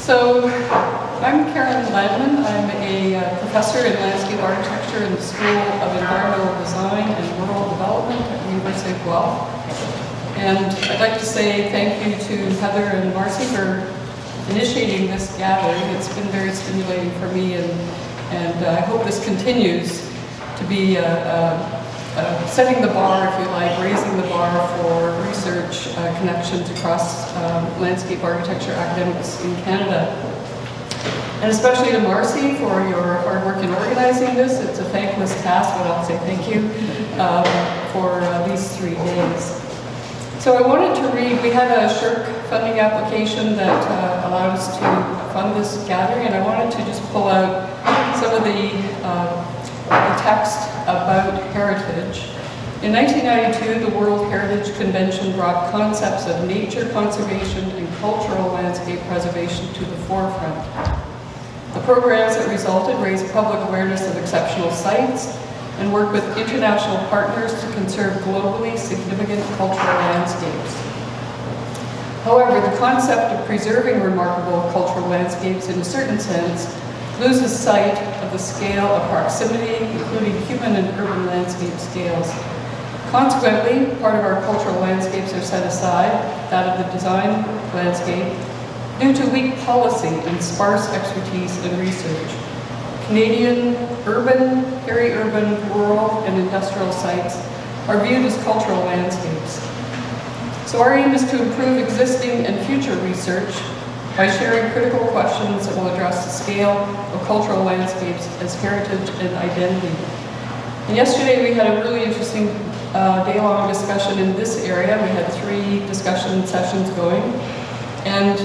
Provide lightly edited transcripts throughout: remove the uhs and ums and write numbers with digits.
So, I'm Karen Landman. I'm a professor in landscape architecture in the School of Environmental Design and Rural Development at the University of Montreal. And I'd like to say thank you to Heather and Marcy for initiating this gathering. It's been very stimulating for me, and I hope this continues to be setting the bar, if you like, raising the bar for research connections across landscape architecture academics in Canada. And especially to Marcy for your hard work in organizing this. It's a thankless task, but I'll say thank you for these 3 days. So I wanted to read, we had a SHRC funding application that allowed us to fund this gathering, and I wanted to just pull out some of the text about heritage. In 1992, the World Heritage Convention brought concepts of nature conservation and cultural landscape preservation to the forefront. The programs that resulted raised public awareness of exceptional sites and worked with international partners to conserve globally significant cultural landscapes. However, the concept of preserving remarkable cultural landscapes in a certain sense loses sight of the scale of proximity, including human and urban landscape scales. Consequently, part of our cultural landscapes are set aside, that of the design landscape, due to weak policy and sparse expertise and research. Canadian urban, peri-urban, rural, and industrial sites are viewed as cultural landscapes. So our aim is to improve existing and future research by sharing critical questions that will address the scale of cultural landscapes as heritage and identity. And yesterday we had a really interesting day-long discussion in this area. We had 3 discussion sessions going, and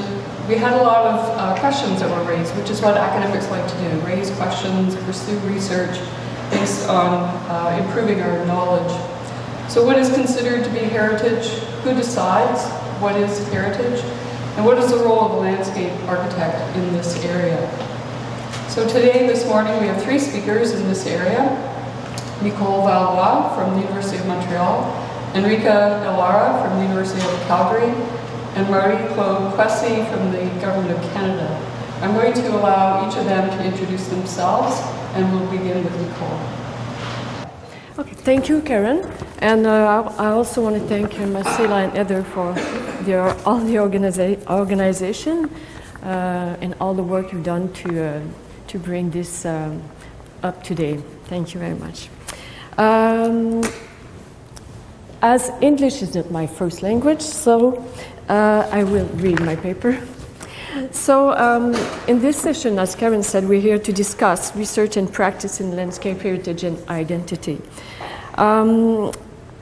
we had a lot of questions that were raised, which is what academics like to do, raise questions, pursue research based on improving our knowledge. So what is considered to be heritage? Who decides what is heritage? And what is the role of a landscape architect in this area? So today, this morning, we have 3 speakers in this area. Nicole Valois from the University of Montreal, Enrica Elara from the University of Calgary, and Marie-Claude Kwesi from the Government of Canada. I'm going to allow each of them to introduce themselves, and we'll begin with Nicole. Okay, thank you, Karen. And I also want to thank Marcela and Heather for all the organization and all the work you've done to bring this up today. Thank you very much. As English is not my first language, so I will read my paper. So in this session, as Karen said, we're here to discuss research and practice in landscape heritage and identity.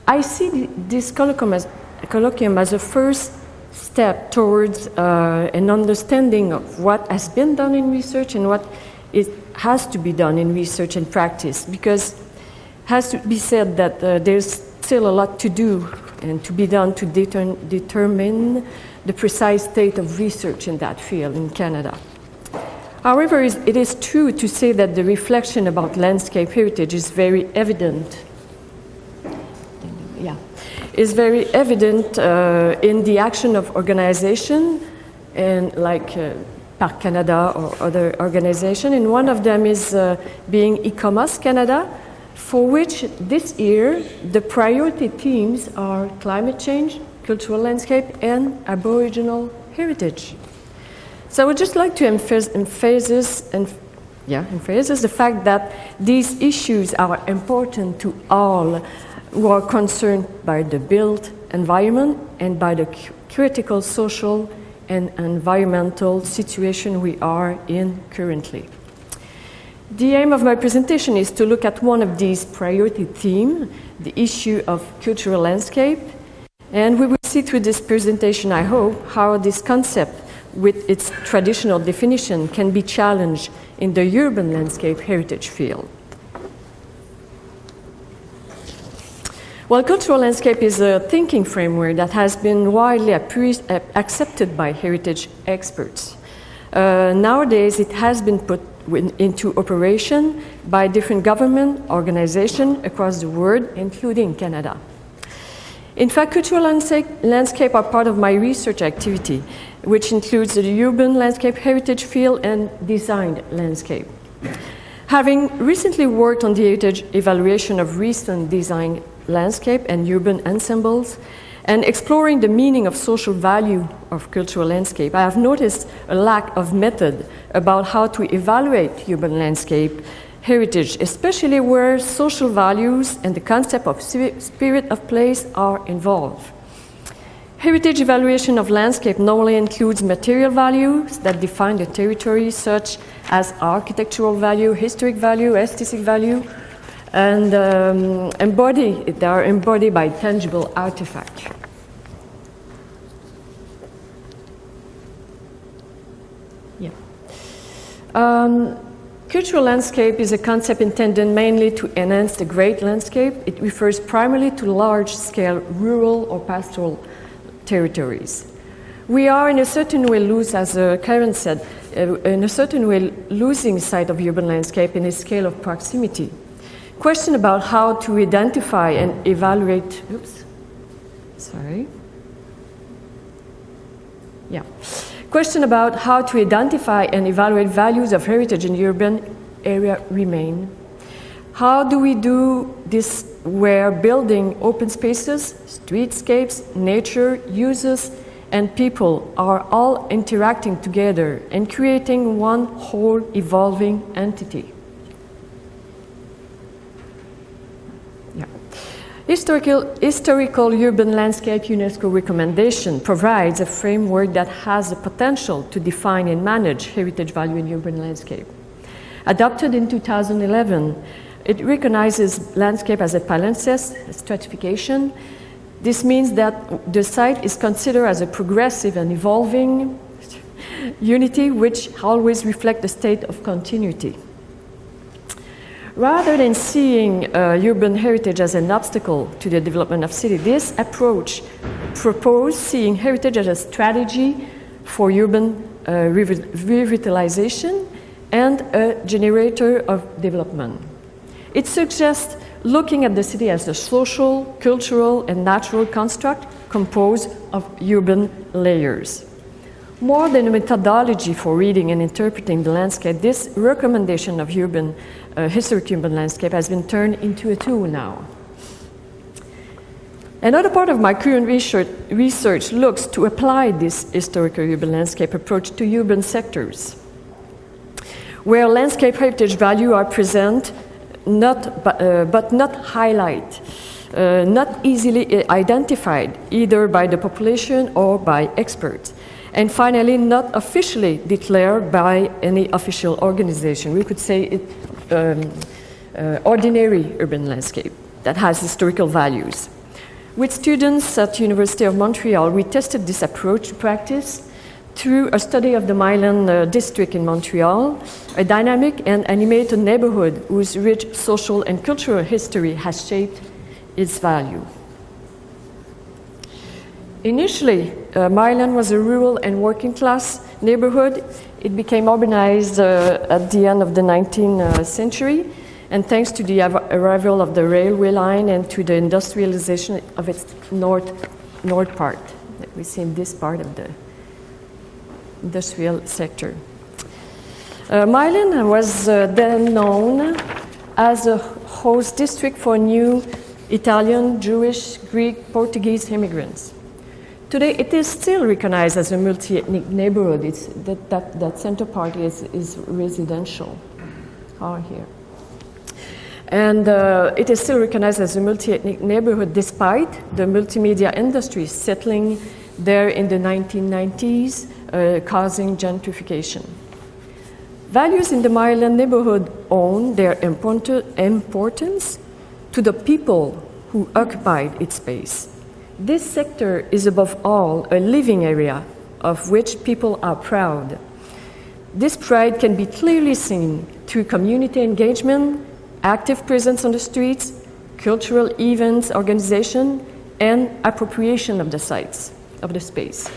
I see this colloquium as a first step towards an understanding of what has been done in research and what has to be done in research and practice, because it has to be said that there's still a lot to do and to be done to determine the precise state of research in that field in Canada. However, it is true to say that the reflection about landscape heritage is very evident. Is very evident in the action of organization, and like Parc Canada or other organizations. And one of them is being ICOMOS Canada, for which this year the priority themes are climate change, cultural landscape, and Aboriginal heritage. So I would just like to emphasize the fact that these issues are important to all who are concerned by the built environment and by the critical social and environmental situation we are in currently. The aim of my presentation is to look at one of these priority themes, the issue of cultural landscape, and we will see through this presentation, I hope, how this concept with its traditional definition can be challenged in the urban landscape heritage field. Well, cultural landscape is a thinking framework that has been widely accepted by heritage experts. Nowadays, it has been put into operation by different government organizations across the world, including Canada. In fact, cultural landscape are part of my research activity, which includes the urban landscape, heritage field, and designed landscape. Having recently worked on the heritage evaluation of recent design landscape and urban ensembles, and exploring the meaning of social value of cultural landscape, I have noticed a lack of method about how to evaluate urban landscape heritage, especially where social values and the concept of spirit of place are involved. Heritage evaluation of landscape normally includes material values that define the territory, such as architectural value, historic value, aesthetic value, and they are embodied by tangible artifacts. Yeah. Cultural landscape is a concept intended mainly to enhance the great landscape. It refers primarily to large-scale rural or pastoral territories. We are in a certain way as Karen said, in a certain way losing sight of urban landscape in a scale of proximity. Question about how to identify and evaluate, Question about how to identify and evaluate values of heritage in the urban area remain. How do we do this where building open spaces, streetscapes, nature, uses, and people are all interacting together and creating one whole evolving entity? Historical urban landscape UNESCO recommendation provides a framework that has the potential to define and manage heritage value in urban landscape. Adopted in 2011, it recognizes landscape as a palimpsest, a stratification. This means that the site is considered as a progressive and evolving unity which always reflects the state of continuity. Rather than seeing urban heritage as an obstacle to the development of city, this approach proposed seeing heritage as a strategy for urban revitalization and a generator of development. It suggests looking at the city as a social, cultural, and natural construct composed of urban layers. More than a methodology for reading and interpreting the landscape, this recommendation of historic urban landscape has been turned into a tool now. Another part of my current research looks to apply this historical urban landscape approach to urban sectors, where landscape heritage value are present, but not highlight, not easily identified either by the population or by experts. And finally, not officially declared by any official organization. We could say it ordinary urban landscape that has historical values. With students at Université of Montréal, we tested this approach to practice through a study of the Milan district in Montreal, a dynamic and animated neighborhood whose rich social and cultural history has shaped its value. Initially, Milan was a rural and working class neighborhood. It became urbanized at the end of the 19th century, and thanks to the arrival of the railway line and to the industrialization of its north part that we see in this part of the industrial sector. Milan was then known as a host district for new Italian, Jewish, Greek, Portuguese immigrants. Today, it is still recognized as a multi-ethnic neighborhood. That center part is residential, here. And it is still recognized as a multi-ethnic neighborhood despite the multimedia industry settling there in the 1990s, causing gentrification. Values in the Milan neighborhood owe their importance to the people who occupied its space. This sector is above all a living area of which people are proud. This pride can be clearly seen through community engagement, active presence on the streets, cultural events, organization, and appropriation of the sites, of the space.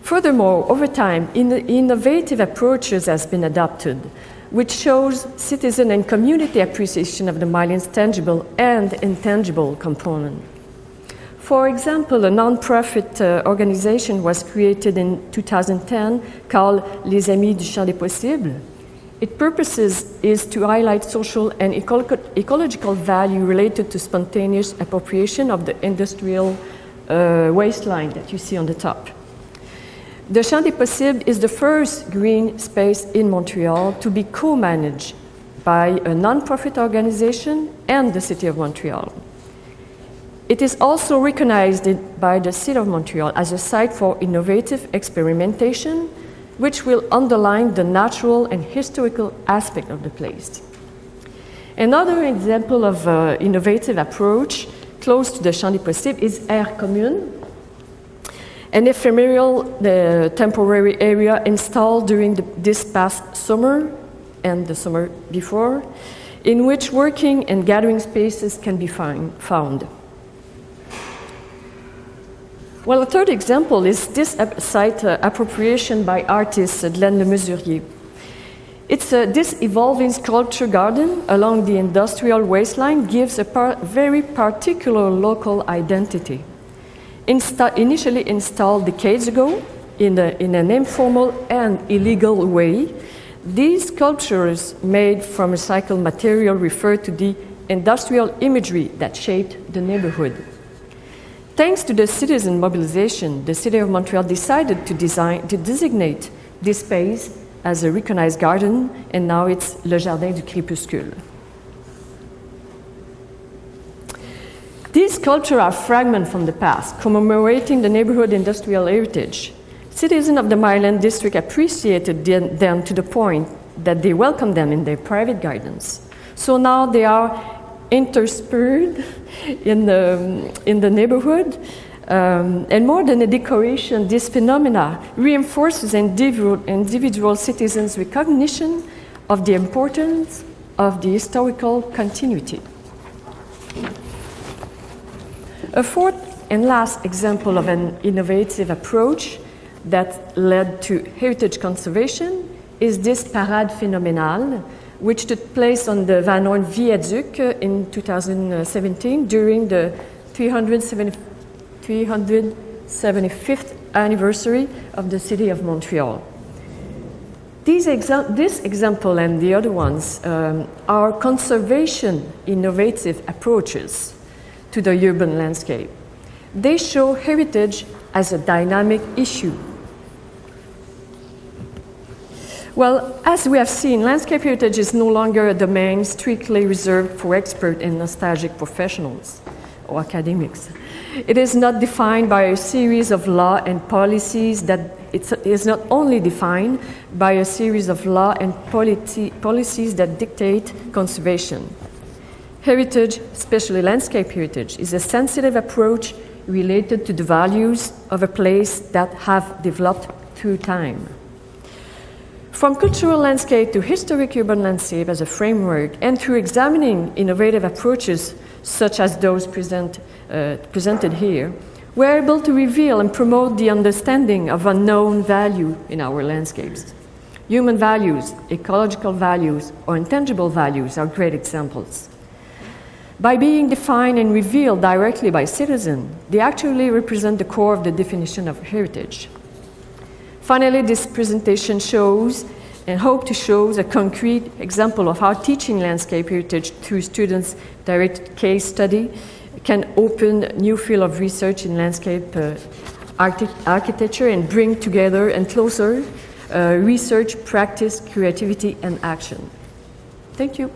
Furthermore, over time, innovative approaches has been adopted. which shows citizen and community appreciation of the Malian's tangible and intangible component. For example, a non-profit organization was created in 2010 called Les Amis du Champ des Possibles. Its purpose is to highlight social and ecological value related to spontaneous appropriation of the industrial wasteland that you see on the top. The Champ des Possibles is the first green space in Montreal to be co-managed by a non-profit organization and the City of Montreal. It is also recognized by the City of Montreal as a site for innovative experimentation, which will underline the natural and historical aspect of the place. Another example of innovative approach close to the Champ des Possibles is Air Commune, an ephemeral temporary area installed during this past summer and the summer before, in which working and gathering spaces can be found. Well, a third example is this site appropriation by artist Glenn Lemesurier. It's this evolving sculpture garden along the industrial wasteland gives a very particular local identity. Initially installed decades ago in an informal and illegal way, these sculptures made from recycled material refer to the industrial imagery that shaped the neighborhood. Thanks to the citizen mobilization, the City of Montreal decided to designate this space as a recognized garden, and now it's Le Jardin du Crépuscule. These sculptures are fragments from the past, commemorating the neighborhood industrial heritage. Citizens of the Maryland district appreciated them to the point that they welcomed them in their private gardens. So now they are interspersed in the neighborhood, and more than a decoration, this phenomena reinforces individual citizens' recognition of the importance of the historical continuity. A fourth and last example of an innovative approach that led to heritage conservation is this parade phénoménale, which took place on the Van Horn Viaduct in 2017 during the 375th anniversary of the City of Montreal. This example and the other ones are conservation innovative approaches to the urban landscape. They show heritage as a dynamic issue. Well, as we have seen, landscape heritage is no longer a domain strictly reserved for expert and nostalgic professionals or academics. It is not defined by a series of law and policies it is not only defined by a series of law and policies that dictate conservation. Heritage, especially landscape heritage, is a sensitive approach related to the values of a place that have developed through time. From cultural landscape to historic urban landscape as a framework, and through examining innovative approaches such as those presented here, we're able to reveal and promote the understanding of unknown value in our landscapes. Human values, ecological values, or intangible values are great examples. By being defined and revealed directly by citizens, they actually represent the core of the definition of heritage. Finally, this presentation shows and hope to show a concrete example of how teaching landscape heritage through students' direct case study can open a new field of research in landscape architecture and bring together and closer research, practice, creativity, and action. Thank you.